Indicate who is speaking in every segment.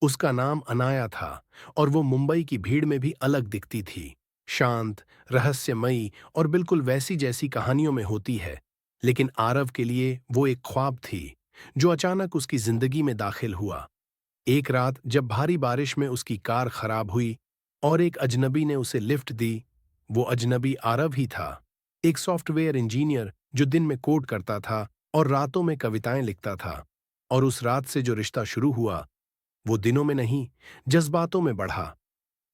Speaker 1: उसका नाम अनाया था और वो मुंबई की भीड़ में भी अलग दिखती थी। शांत, रहस्यमयी और बिल्कुल वैसी जैसी कहानियों में होती है। लेकिन आरव के लिए वो एक ख्वाब थी जो अचानक उसकी जिंदगी में दाखिल हुआ। एक रात जब भारी बारिश में उसकी कार खराब हुई और एक अजनबी ने उसे लिफ्ट दी। वो अजनबी आरव ही था, एक सॉफ्टवेयर इंजीनियर जो दिन में कोड करता था और रातों में कविताएं लिखता था। और उस रात से जो रिश्ता शुरू हुआ वो दिनों में नहीं, जज्बातों में बढ़ा।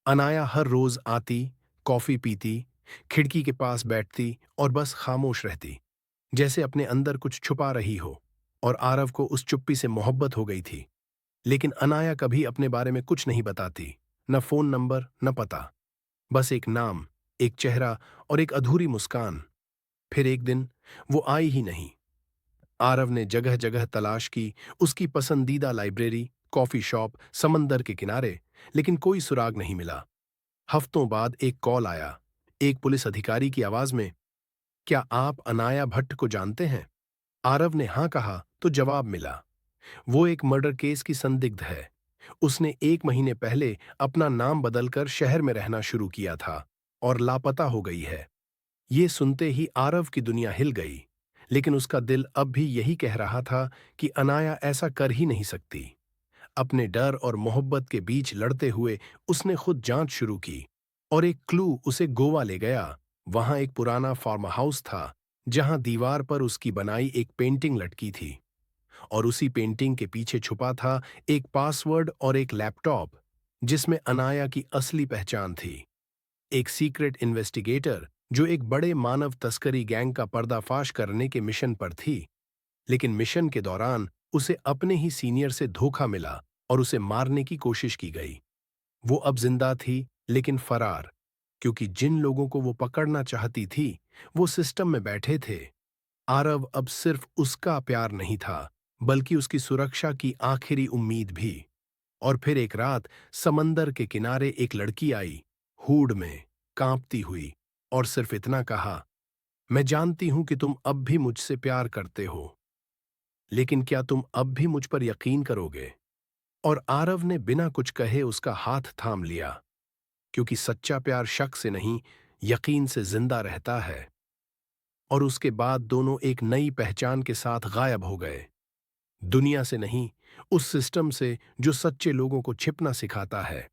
Speaker 1: अनाया हर रोज आती, कॉफी पीती, खिड़की के पास बैठती और बस खामोश रहती, जैसे अपने अंदर कुछ छुपा रही हो। और आरव को उस चुप्पी से मोहब्बत हो गई थी। लेकिन अनाया कभी अपने बारे में कुछ नहीं बताती, न फोन नंबर न पता, बस एक नाम, एक चेहरा और एक अधूरी मुस्कान। फिर एक दिन वो आई ही नहीं। आरव ने जगह जगह तलाश की, उसकी पसंदीदा लाइब्रेरी, कॉफी शॉप, समंदर के किनारे, लेकिन कोई सुराग नहीं मिला। हफ्तों बाद एक कॉल आया, एक पुलिस अधिकारी की आवाज में, क्या आप अनाया भट्ट को जानते हैं? आरव ने हाँ कहा तो जवाब मिला, वो एक मर्डर केस की संदिग्ध है। उसने 1 महीने पहले अपना नाम बदलकर शहर में रहना शुरू किया था और लापता हो गई है। ये सुनते ही आरव की दुनिया हिल गई। लेकिन उसका दिल अब भी यही कह रहा था कि अनाया ऐसा कर ही नहीं सकती। अपने डर और मोहब्बत के बीच लड़ते हुए उसने खुद जांच शुरू की और एक क्लू उसे गोवा ले गया। वहां एक पुराना फार्म हाउस था जहां दीवार पर उसकी बनाई एक पेंटिंग लटकी थी और उसी पेंटिंग के पीछे छुपा था एक पासवर्ड और एक लैपटॉप जिसमें अनाया की असली पहचान थी। एक सीक्रेट इन्वेस्टिगेटर जो एक बड़े मानव तस्करी गैंग का पर्दाफाश करने के मिशन पर थी। लेकिन मिशन के दौरान उसे अपने ही सीनियर से धोखा मिला और उसे मारने की कोशिश की गई। वो अब जिंदा थी लेकिन फरार, क्योंकि जिन लोगों को वो पकड़ना चाहती थी वो सिस्टम में बैठे थे। आरव अब सिर्फ उसका प्यार नहीं था, बल्कि उसकी सुरक्षा की आखिरी उम्मीद भी। और फिर एक रात समंदर के किनारे एक लड़की आई, हूड में, कांपती हुई, और सिर्फ इतना कहा, मैं जानती हूं कि तुम अब भी मुझसे प्यार करते हो, लेकिन क्या तुम अब भी मुझ पर यकीन करोगे? और आरव ने बिना कुछ कहे उसका हाथ थाम लिया, क्योंकि सच्चा प्यार शक से नहीं, यकीन से जिंदा रहता है। और उसके बाद दोनों एक नई पहचान के साथ गायब हो गए। दुनिया से नहीं, उस सिस्टम से जो सच्चे लोगों को छिपना सिखाता है।